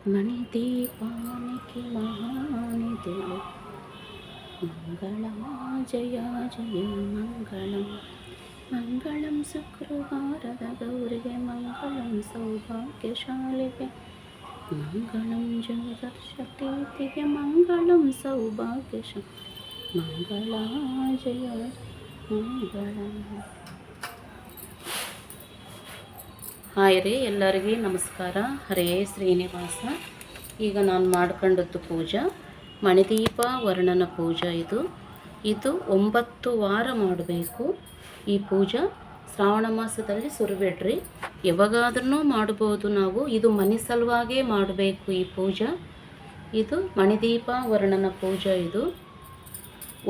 మణిదీపానికి మహానిధులు మంగళమా జయ జయ మంగళం. మంగళం శుక్రవాರದ ಗೌರಿಗೆ ಮಂಗಳಂ ಸೌಭಾಗ್ಯಶಾಲಿಗೆ ಮಂಗಳಂ ಜಗದರ್ಶಕೀರ್ತಿಗೆ ಮಂಗಳಂ ಸೌಭಾಗ್ಯಶ ಮಂಗಳ ಜಯ ಮಂಗಳಂ. ಹಾಯ್ ರೀ, ಎಲ್ಲರಿಗೂ ನಮಸ್ಕಾರ. ಹರೇ ಶ್ರೀನಿವಾಸ. ಈಗ ನಾನು ಮಾಡ್ಕೊಂಡದ್ದು ಪೂಜಾ ಮಣಿದೀಪ ವರ್ಣನ ಪೂಜಾ. ಇದು 9 ವಾರ ಮಾಡಬೇಕು ಈ ಪೂಜಾ. ಶ್ರಾವಣ ಮಾಸದಲ್ಲಿ ಸುರಬೇಡ್ರಿ, ಯಾವಾಗಾದ್ರೂ ಮಾಡ್ಬೋದು ನಾವು. ಇದು ಮನೆ ಸಲುವಾಗೇ ಮಾಡಬೇಕು ಈ ಪೂಜಾ. ಇದು ಮಣಿದೀಪ ವರ್ಣನ ಪೂಜಾ. ಇದು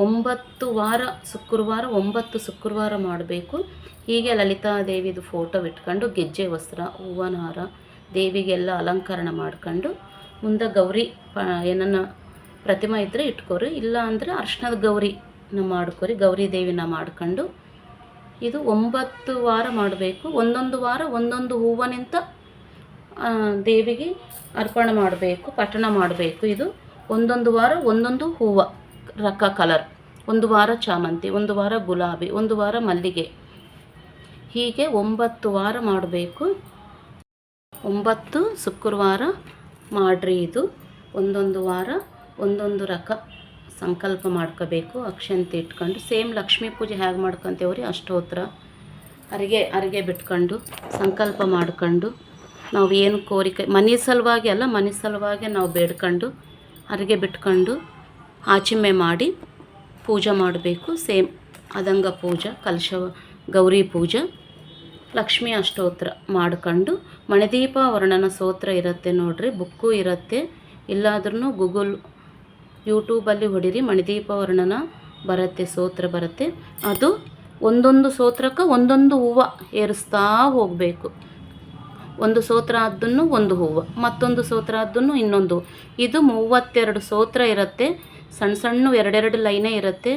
9 ವಾರ ಶುಕ್ರವಾರ 9 ಶುಕ್ರವಾರ ಮಾಡಬೇಕು. ಹೀಗೆ ಲಲಿತಾದೇವಿದು ಫೋಟೋ ಇಟ್ಕೊಂಡು ಗೆಜ್ಜೆ ವಸ್ತ್ರ ಹೂವಿನ ಹಾರ ದೇವಿಗೆಲ್ಲ ಅಲಂಕರಣ ಮಾಡ್ಕೊಂಡು ಮುಂದೆ ಗೌರಿ ಏನನ್ನ ಪ್ರತಿಮೆ ಇದ್ದರೆ ಇಟ್ಕೋರಿ, ಇಲ್ಲ ಅಂದರೆ ಅರ್ಶಿಣದ ಗೌರಿನ ಮಾಡ್ಕೊರಿ. ಗೌರಿ ದೇವಿನ ಮಾಡ್ಕೊಂಡು ಇದು 9 ವಾರ ಮಾಡಬೇಕು. ಒಂದೊಂದು ವಾರ ಒಂದೊಂದು ಹೂವಿನಿಂದ ದೇವಿಗೆ ಅರ್ಪಣೆ ಮಾಡಬೇಕು, ಪಠಣ ಮಾಡಬೇಕು. ಇದು ಒಂದೊಂದು ವಾರ ಒಂದೊಂದು ಹೂವು ರಕ ಕಲರ್. ಒಂದು ವಾರ ಚಾಮಂತಿ, ಒಂದು ವಾರ ಗುಲಾಬಿ, ಒಂದು ವಾರ ಮಲ್ಲಿಗೆ, ಹೀಗೆ 9 ವಾರ ಮಾಡಬೇಕು. 9 ಶುಕ್ರವಾರ ಮಾಡಿರಿ. ಇದು ಒಂದೊಂದು ವಾರ ಒಂದೊಂದು ರಕ ಸಂಕಲ್ಪ ಮಾಡ್ಕೋಬೇಕು. ಅಕ್ಷಂತೆ ಇಟ್ಕೊಂಡು ಸೇಮ್ ಲಕ್ಷ್ಮೀ ಪೂಜೆ ಹೇಗೆ ಮಾಡ್ಕೊತೇವ್ರಿ ಅಷ್ಟೋತ್ರ ಅರಿಗೆ ಬಿಟ್ಕೊಂಡು ಸಂಕಲ್ಪ ಮಾಡ್ಕೊಂಡು ನಾವು ಏನು ಕೋರಿಕೆ ಮನೆ ಸಲುವಾಗಿ ಅಲ್ಲ, ಮನೆ ಸಲುವಾಗಿ ನಾವು ಬೇಡ್ಕೊಂಡು ಅರಿಗೆ ಬಿಟ್ಕೊಂಡು ಆಚಿಮೆ ಮಾಡಿ ಪೂಜೆ ಮಾಡಬೇಕು. ಸೇಮ್ ಅದಂಗ ಪೂಜೆ, ಕಲಶ ಗೌರಿ ಪೂಜೆ, ಲಕ್ಷ್ಮೀ ಅಷ್ಟೋತ್ರ ಮಾಡ್ಕೊಂಡು ಮಣಿದೀಪ ವರ್ಣನ ಸ್ತೋತ್ರ ಇರುತ್ತೆ ನೋಡ್ರಿ, ಬುಕ್ಕು ಇರುತ್ತೆ. ಇಲ್ಲಾದ್ರೂ ಗೂಗಲ್ ಯೂಟ್ಯೂಬಲ್ಲಿ ಹೊಡಿರಿ, ಮಣಿದೀಪ ವರ್ಣನ ಬರುತ್ತೆ, ಸ್ತೋತ್ರ ಬರುತ್ತೆ. ಅದು ಒಂದೊಂದು ಸ್ತೋತ್ರಕ್ಕೆ ಒಂದೊಂದು ಹೂವು ಏರಿಸ್ತಾ ಹೋಗಬೇಕು. ಒಂದು ಸ್ತೋತ್ರ ಆದ್ದನ್ನು ಒಂದು ಹೂವು, ಮತ್ತೊಂದು ಸ್ತೋತ್ರ ಆದ್ದನ್ನು ಇನ್ನೊಂದು. ಇದು 32 ಸ್ತೋತ್ರ ಇರುತ್ತೆ. ಸಣ್ಣ ಸಣ್ಣ 2 ಲೈನೇ ಇರುತ್ತೆ.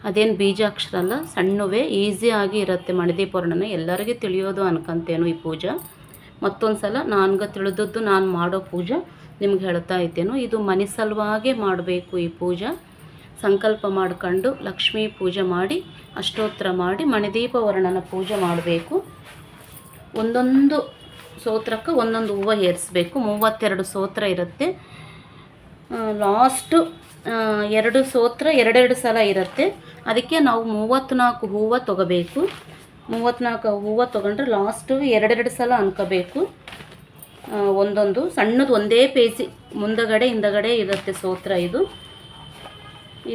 ಅದೇನು ಬೀಜಾಕ್ಷರ ಅಲ್ಲ, ಸಣ್ಣವೇ ಈಸಿಯಾಗಿ ಇರುತ್ತೆ. ಮಣಿದೀಪ ವರ್ಣನ ಎಲ್ಲರಿಗೂ ತಿಳಿಯೋದು ಅನ್ಕೊಂತೇನು ಈ ಪೂಜಾ. ಮತ್ತೊಂದು ಸಲ ನನಗೆ ತಿಳಿದದ್ದು ನಾನು ಮಾಡೋ ಪೂಜಾ ನಿಮ್ಗೆ ಹೇಳ್ತಾ ಇದ್ದೇನು. ಇದು ಮನೆ ಸಲುವಾಗೇ ಮಾಡಬೇಕು ಈ ಪೂಜಾ. ಸಂಕಲ್ಪ ಮಾಡ್ಕೊಂಡು ಲಕ್ಷ್ಮೀ ಪೂಜೆ ಮಾಡಿ ಅಷ್ಟೋತ್ರ ಮಾಡಿ ಮಣಿದೀಪ ವರ್ಣನ ಪೂಜೆ ಮಾಡಬೇಕು. ಒಂದೊಂದು ಸ್ತೋತ್ರಕ್ಕೆ ಒಂದೊಂದು ಹೂವು ಏರಿಸ್ಬೇಕು. 32 ಸ್ತೋತ್ರ ಇರುತ್ತೆ. ಲಾಸ್ಟು 2 ಸ್ತೋತ್ರ 2 ಸಲ ಇರುತ್ತೆ. ಅದಕ್ಕೆ ನಾವು 34 ಹೂವು ತೊಗೋಬೇಕು. 34 ಹೂವು ತೊಗೊಂಡ್ರೆ ಲಾಸ್ಟು 2 ಸಲ ಅನ್ಕೋಬೇಕು. ಒಂದೊಂದು ಸಣ್ಣದು ಒಂದೇ ಪೇಜಿ ಮುಂದಗಡೆ ಹಿಂದಗಡೆ ಇರುತ್ತೆ ಸ್ತೋತ್ರ.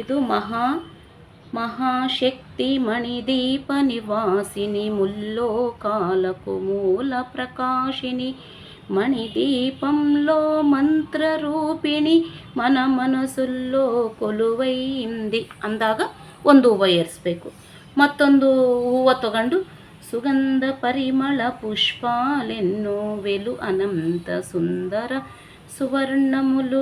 ಇದು ಮಹಾಶಕ್ತಿ ಮಣಿದೀಪ ನಿವಾಸಿನಿ ಮುಲ್ಲೋಕಾಲಕು ಮೂಲ ಪ್ರಕಾಶಿನಿ ಮಣಿದೀಪಂలో ಮಂತ್ರರೂಪಿಣಿ ಮನ ಮನಸ್ಸುಲ್ಲೋ ಕೊಲುವೈಂದಿ ಅಂದಾಗ ಒಂದು ಹೂವು ಏರಿಸ್ಬೇಕು. ಮತ್ತೊಂದು ಹೂವು ತಗೊಂಡು ಸುಗಂಧ ಪರಿಮಳ పుష్పాలెన్నోవెలు ಅನಂತ ಸುಂದರ ಸುವರ್ಣములు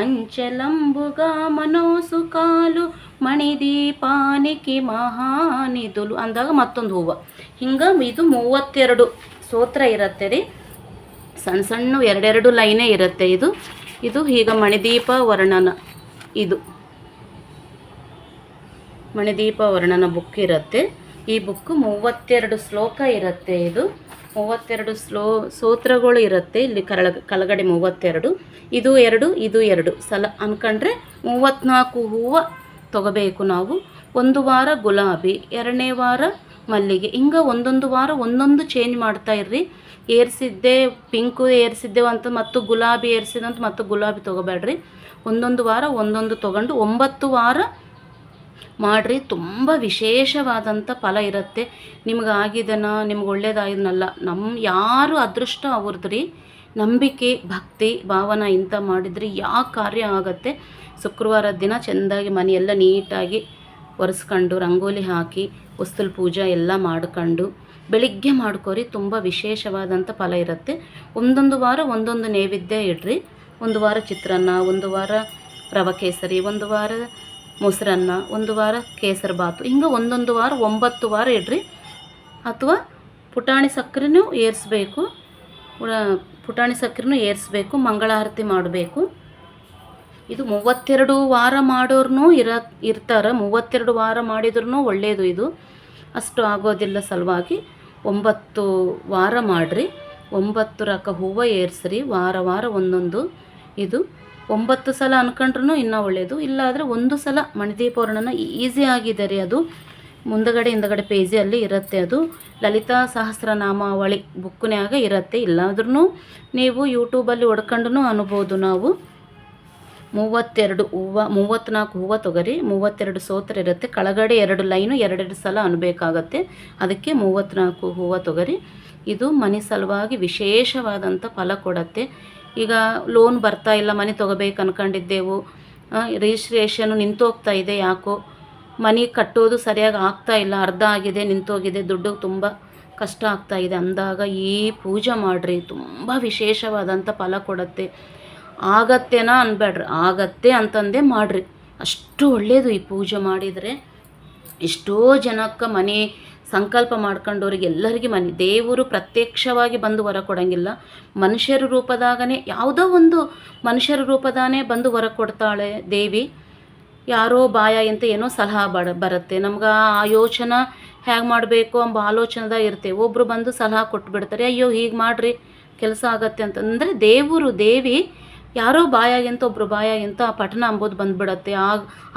ಅಂಚಲಂಬುగా ಮನೋಸುಕಾಲು ಮಣಿದೀಪಾನಿಕಿ ಮಹಾನಿಧುಲು ಅಂದಾಗ ಮತ್ತೊಂದು ಹೂವು. ಹಿಂಗೆ ಇದು 32 ಸ್ತೋತ್ರ ಇರುತ್ತೆ ರೀ. ಸಣ್ಣ ಸಣ್ಣ 2 ಲೈನೇ ಇರುತ್ತೆ. ಇದು ಈಗ ಮಣಿದೀಪ ವರ್ಣನ ಮಣಿದೀಪ ವರ್ಣನ ಬುಕ್ ಇರುತ್ತೆ. ಈ ಬುಕ್ 32 ಶ್ಲೋಕ ಇರುತ್ತೆ. ಇದು 32 ಸ್ತೋತ್ರಗಳು ಇರುತ್ತೆ. ಇಲ್ಲಿ ಕೆಳಗಡೆ 32, ಇದು 2 ಸಲ ಅನ್ಕೊಂಡ್ರೆ 34 ಹೂವು ತೊಗೋಬೇಕು ನಾವು. ಒಂದು ವಾರ ಗುಲಾಬಿ, 2ನೇ ವಾರ ಮಲ್ಲಿಗೆ, ಹಿಂಗೆ ಒಂದೊಂದು ವಾರ ಒಂದೊಂದು ಚೇಂಜ್ ಮಾಡ್ತಾ ಇರ್ರಿ. ಏರಿಸಿದ್ದೆ ಪಿಂಕು ಏರಿಸಿದ್ದೆವು ಅಂತ ಮತ್ತು ಗುಲಾಬಿ ಏರಿಸಿದಂತ ಮತ್ತು ಗುಲಾಬಿ ತೊಗೋಬೇಡ್ರಿ. ಒಂದೊಂದು ವಾರ ಒಂದೊಂದು ತೊಗೊಂಡು 9 ವಾರ ಮಾಡಿರಿ. ತುಂಬ ವಿಶೇಷವಾದಂಥ ಫಲ ಇರುತ್ತೆ. ನಿಮ್ಗೆ ಆಗಿದನ ನಿಮ್ಗೆ ಒಳ್ಳೇದಾಗಿದ್ನಲ್ಲ, ಯಾರು ಅದೃಷ್ಟ ಅವ್ರದ್ರಿ. ನಂಬಿಕೆ ಭಕ್ತಿ ಭಾವನ ಇಂಥ ಮಾಡಿದ್ರಿ ಯಾವ ಕಾರ್ಯ ಆಗುತ್ತೆ. ಶುಕ್ರವಾರದ ದಿನ ಚೆಂದಾಗಿ ಮನೆಯೆಲ್ಲ ನೀಟಾಗಿ ಒರೆಸ್ಕೊಂಡು ರಂಗೋಲಿ ಹಾಕಿ ಉಸ್ತುಲ್ ಪೂಜೆ ಎಲ್ಲ ಮಾಡ್ಕೊಂಡು ಬೆಳಿಗ್ಗೆ ಮಾಡ್ಕೊರಿ. ತುಂಬ ವಿಶೇಷವಾದಂಥ ಫಲ ಇರುತ್ತೆ. ಒಂದೊಂದು ವಾರ ಒಂದೊಂದು ನೈವೇದ್ಯ ಇಡ್ರಿ. ಒಂದು ವಾರ ಚಿತ್ರಾನ್ನ, ಒಂದು ವಾರ ರವೆ ಕೇಸರಿ, ಒಂದು ವಾರ ಮೊಸರನ್ನ, ಒಂದು ವಾರ ಕೇಸರಿ ಬಾತು, ಹಿಂಗೆ ಒಂದೊಂದು ವಾರ 9 ವಾರ ಇಡ್ರಿ. ಅಥವಾ ಪುಟಾಣಿ ಸಕ್ಕರೆನೂ ಏರಿಸ್ಬೇಕು. ಪುಟಾಣಿ ಸಕ್ಕರೆನೂ ಏರಿಸ್ಬೇಕು, ಮಂಗಳಾರತಿ ಮಾಡಬೇಕು. ಇದು 32 ವಾರ ಮಾಡೋರ್ನೂ ಇರ್ತಾರೆ. 32 ವಾರ ಮಾಡಿದ್ರೂ ಒಳ್ಳೆಯದು. ಇದು ಅಷ್ಟು ಆಗೋದಿಲ್ಲ ಸಲುವಾಗಿ 9 ವಾರ ಮಾಡಿರಿ. 9 ರಕ ಹೂವು ಏರಿಸ್ರಿ, ವಾರ ವಾರ ಒಂದೊಂದು. ಇದು 9 ಸಲ ಅನ್ಕೊಂಡ್ರೂ ಇನ್ನೂ ಒಳ್ಳೆಯದು. ಇಲ್ಲಾದರೆ ಒಂದು ಸಲ ಮಣಿದೀಪ ವರ್ಣನ ಈಸಿ ಆಗಿದೆ ರೀ. ಅದು ಮುಂದಗಡೆ ಹಿಂದಗಡೆ ಪೇಜಲ್ಲಿ ಇರುತ್ತೆ. ಅದು ಲಲಿತಾ ಸಹಸ್ರನಾಮಾವಳಿ ಬುಕ್ನ್ಯಾಗ ಇರುತ್ತೆ. ಇಲ್ಲಾದ್ರೂ ನೀವು ಯೂಟ್ಯೂಬಲ್ಲಿ ಹೊಡ್ಕೊಂಡು ಅನ್ಬೋದು. ನಾವು 32 ಹೂವು 34 ಹೂವು ತೊಗೊರಿ. 32 ಸೋತ್ರ ಇರುತ್ತೆ. ಕೆಳಗಡೆ 2 ಲೈನು 2 ಸಲ ಅನ್ಬೇಕಾಗತ್ತೆ. ಅದಕ್ಕೆ 34 ಹೂವು ತೊಗೊರಿ. ಇದು ಮನೆ ಸಲುವಾಗಿ ವಿಶೇಷವಾದಂಥ ಫಲ ಕೊಡತ್ತೆ. ಈಗ ಲೋನ್ ಬರ್ತಾ ಇಲ್ಲ, ಮನೆ ತೊಗೋಬೇಕು ಅನ್ಕೊಂಡಿದ್ದೆವು, ರಿಜಿಸ್ಟ್ರೇಷನು ನಿಂತೋಗ್ತಾ ಇದೆ, ಯಾಕೋ ಮನೆ ಕಟ್ಟೋದು ಸರಿಯಾಗಿ ಆಗ್ತಾ ಇಲ್ಲ, ಅರ್ಧ ಆಗಿದೆ, ನಿಂತೋಗಿದೆ, ದುಡ್ಡು ತುಂಬ ಕಷ್ಟ ಆಗ್ತಾ ಇದೆ ಅಂದಾಗ ಈ ಪೂಜೆ ಮಾಡಿರಿ. ತುಂಬ ವಿಶೇಷವಾದಂಥ ಫಲ ಕೊಡುತ್ತೆ. ಆಗತ್ತೇನಾ ಅನ್ಬೇಡ್ರಿ, ಆಗತ್ತೆ ಅಂತಂದೇ ಮಾಡಿರಿ. ಅಷ್ಟು ಒಳ್ಳೆಯದು ಈ ಪೂಜೆ ಮಾಡಿದರೆ. ಎಷ್ಟೋ ಜನಕ್ಕೆ ಮನೆ ಸಂಕಲ್ಪ ಮಾಡ್ಕೊಂಡವ್ರಿಗೆ ಎಲ್ಲರಿಗೆ ಮನೆ ದೇವರು ಪ್ರತ್ಯಕ್ಷವಾಗಿ ಬಂದು ವರ ಕೊಡೋಂಗಿಲ್ಲ. ಮನುಷ್ಯರ ರೂಪದಾಗನೇ, ಯಾವುದೋ ಒಂದು ಮನುಷ್ಯರ ರೂಪದಾನೇ ಬಂದು ವರ ಕೊಡ್ತಾಳೆ ದೇವಿ. ಯಾರೋ ಬಾಯ ಅಂತ ಏನೋ ಸಲಹಾ ಬರುತ್ತೆ ನಮ್ಗೆ. ಆ ಯೋಚನೆ ಹೇಗೆ ಮಾಡಬೇಕು ಎಂಬ ಆಲೋಚನೆದಾಗ ಇರ್ತೇವೆ. ಒಬ್ಬರು ಬಂದು ಸಲಹಾ ಕೊಟ್ಬಿಡ್ತಾರೆ, ಅಯ್ಯೋ ಹೀಗೆ ಮಾಡಿರಿ ಕೆಲಸ ಆಗತ್ತೆ ಅಂತಂದರೆ ದೇವಿ ಯಾರೋ ಬಾಯಾಗಿಂತ ಒಬ್ಬರು ಬಾಯಾಗಿಂತ ಆ ಪಠಣ ಅಂಬೋದು ಬಂದುಬಿಡತ್ತೆ.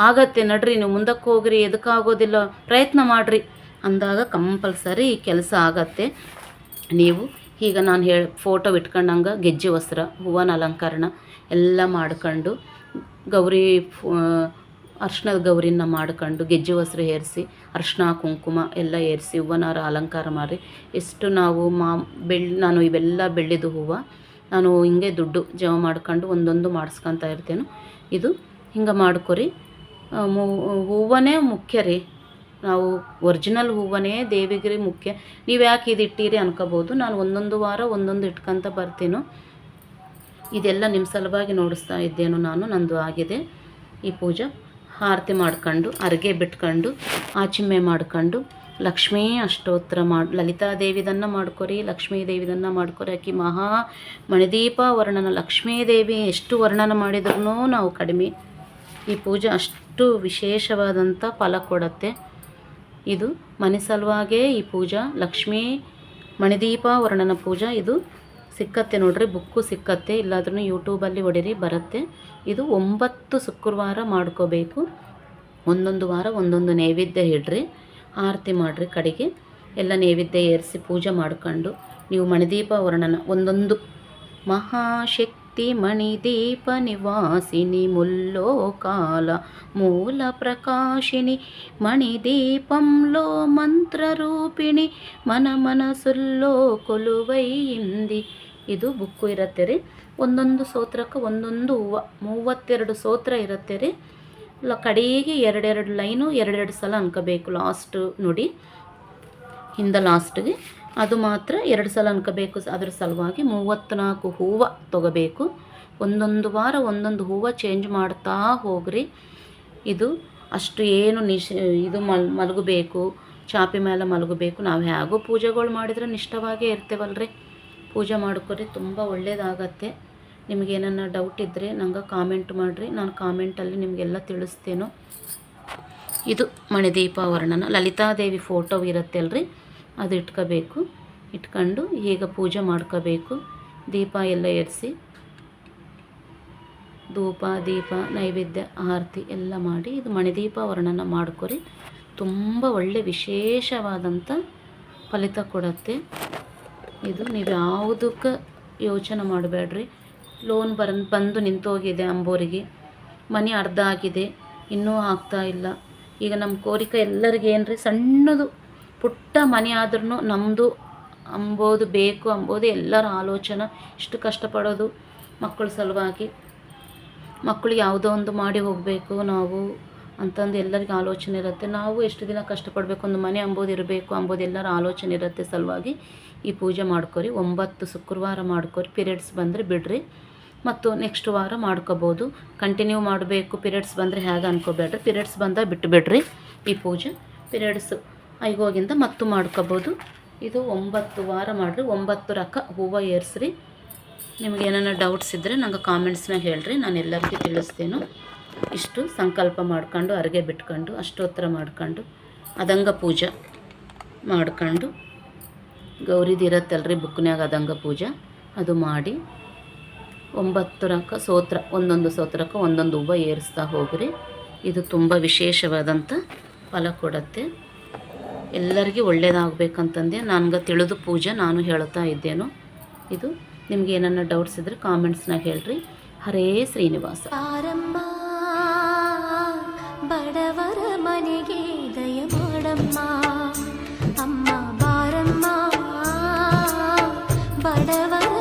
ಆಗತ್ತೆ ನಡ್ರಿ, ನೀವು ಮುಂದಕ್ಕೆ ಹೋಗ್ರಿ, ಎದಕ್ಕಾಗೋದಿಲ್ಲ, ಪ್ರಯತ್ನ ಮಾಡಿರಿ ಅಂದಾಗ ಕಂಪಲ್ಸರಿ ಈ ಕೆಲಸ ಆಗತ್ತೆ. ನೀವು ಈಗ ನಾನು ಫೋಟೋ ಇಟ್ಕೊಂಡಂಗೆ ಗೆಜ್ಜೆ ವಸ್ತ್ರ, ಹೂವಿನ ಅಲಂಕರಣ ಎಲ್ಲ ಮಾಡ್ಕೊಂಡು, ಗೌರಿ ಅರ್ಶಿಣದ ಗೌರಿನ ಮಾಡ್ಕೊಂಡು ಗೆಜ್ಜೆ ವಸ್ತ್ರ ಏರಿಸಿ, ಅರ್ಶಿಣ ಕುಂಕುಮ ಎಲ್ಲ ಏರಿಸಿ ಹೂವನಾರ ಅಲಂಕಾರ ಮಾಡಿ ಎಷ್ಟು ನಾವು ನಾನು ಇವೆಲ್ಲ ಬೆಳ್ಳಿದು ಹೂವು ನಾನು ಹಿಂಗೆ ದುಡ್ಡು ಜಮಾ ಮಾಡ್ಕೊಂಡು ಒಂದೊಂದು ಮಾಡಿಸ್ಕೊತಾ ಇರ್ತೇನೆ. ಇದು ಹಿಂಗೆ ಮಾಡ್ಕೊರಿ. ಹೂವನೇ ಮುಖ್ಯ ರೀ. ನಾವು ಒರಿಜಿನಲ್ ಹೂವನೇ ದೇವಿಗೆ ಮುಖ್ಯ. ನೀವು ಯಾಕೆ ಇದು ಇಟ್ಟಿರಿ ಅನ್ಕೋಬೋದು. ನಾನು ಒಂದೊಂದು ವಾರ ಒಂದೊಂದು ಇಟ್ಕೊತ ಬರ್ತೀನೋ. ಇದೆಲ್ಲ ನಿಮ್ಮ ಸಲುವಾಗಿ ನೋಡಿಸ್ತಾ ಇದ್ದೇನು ನಾನು. ನಂದು ಆಗಿದೆ ಈ ಪೂಜೆ. ಆರತಿ ಮಾಡ್ಕೊಂಡು, ಅರ್ಗೆ ಬಿಟ್ಕೊಂಡು, ಆಚಿಮ್ಮೆ ಮಾಡ್ಕೊಂಡು, ಲಕ್ಷ್ಮೀ ಅಷ್ಟೋತ್ತರ ಲಲಿತಾ ದೇವಿದನ್ನು ಮಾಡ್ಕೊರಿ, ಲಕ್ಷ್ಮೀ ದೇವಿದನ್ನು ಮಾಡ್ಕೊರಿ. ಆಕಿ ಮಹಾ ಮಣಿದೀಪ ವರ್ಣನ ಲಕ್ಷ್ಮೀ ದೇವಿ ಎಷ್ಟು ವರ್ಣನ ಮಾಡಿದ್ರೂ ನಾವು ಕಡಿಮೆ. ಈ ಪೂಜೆ ಅಷ್ಟು ವಿಶೇಷವಾದಂಥ ಫಲ ಕೊಡುತ್ತೆ. ಇದು ಮನೆ ಸಲುವಾಗೇ ಈ ಪೂಜಾ ಲಕ್ಷ್ಮೀ ಮಣಿದೀಪ ವರ್ಣನ ಪೂಜಾ. ಇದು ಸಿಕ್ಕತ್ತೆ ನೋಡ್ರಿ, ಬುಕ್ಕು ಸಿಕ್ಕತ್ತೆ. ಇಲ್ಲಾದ್ರೂ ಯೂಟ್ಯೂಬಲ್ಲಿ ಹೊಡಿರಿ, ಬರುತ್ತೆ. ಇದು 9 ಶುಕ್ರವಾರ ಮಾಡ್ಕೋಬೇಕು. ಒಂದೊಂದು ವಾರ ಒಂದೊಂದು ನೈವೇದ್ಯ ಇಡ್ರಿ, ಆರತಿ ಮಾಡಿರಿ. ಕಡೆಗೆ ಎಲ್ಲ ನೈವೇದ್ಯ ಏರಿಸಿ ಪೂಜೆ ಮಾಡ್ಕೊಂಡು ನೀವು ಮಣಿದೀಪ ವರ್ಣನ ಒಂದೊಂದು ಮಹಾಶಕ್ತಿ ಮಣಿದೀಪ ನಿವಾಸಿನಿ ಮುಲ್ಲೋಕಾಲ ಮೂಲ ಪ್ರಕಾಶಿನಿ ಮಣಿದೀಪಂಲೋ ಮಂತ್ರರೂಪಿಣಿ ಮನ ಮನಸುಲ್ಲೋ ಕೊಲುವೈಯಿಂದಿ. ಇದು ಬುಕ್ಕು ಇರುತ್ತೆ ರೀ. ಒಂದೊಂದು ಸ್ತೋತ್ರಕ್ಕೆ ಒಂದೊಂದು ಹೂವು 32 ಸ್ತೋತ್ರ ಇರುತ್ತೆ ರೀ. ಕಡೆಗೆ 2 ಲೈನು 2 ಸಲ ಅನ್ಕೋಬೇಕು. ಲಾಸ್ಟ್ ನೋಡಿ, ಹಿಂದೆ ಲಾಸ್ಟ್ಗೆ ಅದು ಮಾತ್ರ 2 ಸಲ ಅನ್ಕೋಬೇಕು. ಅದ್ರ ಸಲುವಾಗಿ 34 ಹೂವು ತೊಗೋಬೇಕು. ಒಂದೊಂದು ವಾರ ಒಂದೊಂದು ಹೂವು ಚೇಂಜ್ ಮಾಡ್ತಾ ಹೋಗ್ರಿ. ಇದು ಅಷ್ಟು ಏನು ಇದು ಮಲಗಬೇಕು, ಚಾಪಿ ಮೇಲೆ ಮಲಗಬೇಕು. ನಾವು ಹೇಗೋ ಪೂಜೆಗಳು ಮಾಡಿದ್ರೆ ನಿಷ್ಠವಾಗೇ ಇರ್ತೇವಲ್ರಿ. ಪೂಜೆ ಮಾಡ್ಕೊರಿ, ತುಂಬ ಒಳ್ಳೆಯದಾಗತ್ತೆ. ನಿಮಗೇನನ್ನ ಡೌಟ್ ಇದ್ದರೆ ನಂಗೆ ಕಾಮೆಂಟ್ ಮಾಡಿರಿ, ನಾನು ಕಾಮೆಂಟಲ್ಲಿ ನಿಮಗೆಲ್ಲ ತಿಳಿಸ್ತೇನೋ. ಇದು ಮಣಿದೀಪ ವರ್ಣನ ಲಲಿತಾದೇವಿ ಫೋಟೋ ಇರುತ್ತೆ ಅಲ್ರಿ, ಅದು ಇಟ್ಕೋಬೇಕು. ಇಟ್ಕೊಂಡು ಈಗ ಪೂಜೆ ಮಾಡ್ಕೋಬೇಕು. ದೀಪ ಎಲ್ಲ ಏರಿಸಿ ಧೂಪ ದೀಪ ನೈವೇದ್ಯ ಆರತಿ ಎಲ್ಲ ಮಾಡಿ ಇದು ಮಣಿದೀಪ ವರ್ಣನ ಮಾಡ್ಕೊರಿ. ತುಂಬ ಒಳ್ಳೆ ವಿಶೇಷವಾದಂಥ ಫಲಿತ ಕೊಡುತ್ತೆ. ಇದು ನೀವು ಯಾವುದಕ್ಕೆ ಯೋಚನೆ ಮಾಡಬೇಡ್ರಿ. ಲೋನ್ ಬಂದು ನಿಂತೋಗಿದೆ ಅಂಬೋರಿಗೆ, ಮನೆ ಅರ್ಧ ಆಗಿದೆ, ಇನ್ನೂ ಆಗ್ತಾ ಇಲ್ಲ. ಈಗ ನಮ್ಮ ಕೋರಿಕೆ ಎಲ್ಲರಿಗೆ ಏನು ರೀ, ಸಣ್ಣದು ಪುಟ್ಟ ಮನೆ ಆದ್ರೂ ನಮ್ಮದು ಅಂಬೋದು ಬೇಕು ಅಂಬೋದು ಎಲ್ಲರ ಆಲೋಚನೆ. ಇಷ್ಟು ಕಷ್ಟಪಡೋದು ಮಕ್ಕಳ ಸಲುವಾಗಿ, ಮಕ್ಕಳು ಯಾವುದೋ ಒಂದು ಮಾಡಿ ಹೋಗಬೇಕು ನಾವು ಅಂತಂದು ಎಲ್ಲರಿಗೂ ಆಲೋಚನೆ ಇರುತ್ತೆ. ನಾವು ಎಷ್ಟು ದಿನ ಕಷ್ಟಪಡಬೇಕು, ಒಂದು ಮನೆ ಅಂಬೋದು ಇರಬೇಕು ಅಂಬೋದು ಎಲ್ಲರ ಆಲೋಚನೆ ಇರುತ್ತೆ. ಸಲುವಾಗಿ ಈ ಪೂಜೆ ಮಾಡ್ಕೊರಿ. 9 ಶುಕ್ರವಾರ ಮಾಡ್ಕೊರಿ. ಪೀರಿಯಡ್ಸ್ ಬಂದರೆ ಬಿಡ್ರಿ, ಮತ್ತು ನೆಕ್ಸ್ಟ್ ವಾರ ಮಾಡ್ಕೋಬೋದು. ಕಂಟಿನ್ಯೂ ಮಾಡಬೇಕು ಪೀರಿಯಡ್ಸ್ ಬಂದರೆ ಹೇಗೆ ಅನ್ಕೋಬೇಡ್ರಿ. ಪೀರಿಯಡ್ಸ್ ಬಂದಾಗ ಬಿಟ್ಟುಬಿಡ್ರಿ ಈ ಪೂಜೆ. ಪೀರಿಯಡ್ಸ್ ಐಗೋಗಿಂದ ಮತ್ತು ಮಾಡ್ಕೋಬೋದು. ಇದು 9 ವಾರ ಮಾಡಿರಿ. 9 ರಕ ಹೂವು ಏರಿಸ್ರಿ. ನಿಮಗೆ ಏನಾರ ಡೌಟ್ಸ್ ಇದ್ದರೆ ನಂಗೆ ಕಾಮೆಂಟ್ಸ್ನಾಗ ಹೇಳ್ರಿ, ನಾನು ಎಲ್ಲರಿಗೂ ತಿಳಿಸ್ತೇನೆ. ಇಷ್ಟು ಸಂಕಲ್ಪ ಮಾಡ್ಕೊಂಡು ಅರ್ಗೆ ಬಿಟ್ಕೊಂಡು ಅಷ್ಟೋತ್ತರ ಮಾಡ್ಕೊಂಡು ಅದಂಗ ಪೂಜೆ ಮಾಡ್ಕೊಂಡು ಗೌರಿದು ಇರತ್ತಲ್ರಿ ಬುಕ್ನ್ಯಾಗ ಅದಂಗ ಪೂಜೆ ಅದು ಮಾಡಿ 9 ರಂಕ ಸ್ತೋತ್ರ, ಒಂದೊಂದು ಸ್ತೋತ್ರಕ್ಕೆ ಒಂದೊಂದು ಹೂವು ಏರಿಸ್ತಾ ಹೋಗ್ರಿ. ಇದು ತುಂಬ ವಿಶೇಷವಾದಂಥ ಫಲ ಕೊಡುತ್ತೆ. ಎಲ್ಲರಿಗೂ ಒಳ್ಳೆಯದಾಗಬೇಕಂತಂದೆ ನನಗೆ ತಿಳಿದು ಪೂಜೆ ನಾನು ಹೇಳ್ತಾ ಇದ್ದೇನು. ಇದು ನಿಮ್ಗೆ ಏನನ್ನ ಡೌಟ್ಸ್ ಇದ್ದರೆ ಕಾಮೆಂಟ್ಸ್ನಾಗ ಹೇಳ್ರಿ. ಹರೇ ಶ್ರೀನಿವಾಸ. ಬಾರಮ್ಮ ಬಡವರ ಮನೆಗೆ ದಯ ಮಾಡಮ್ಮ, ಅಮ್ಮ ಬಾರಮ್ಮ ಬಡವರ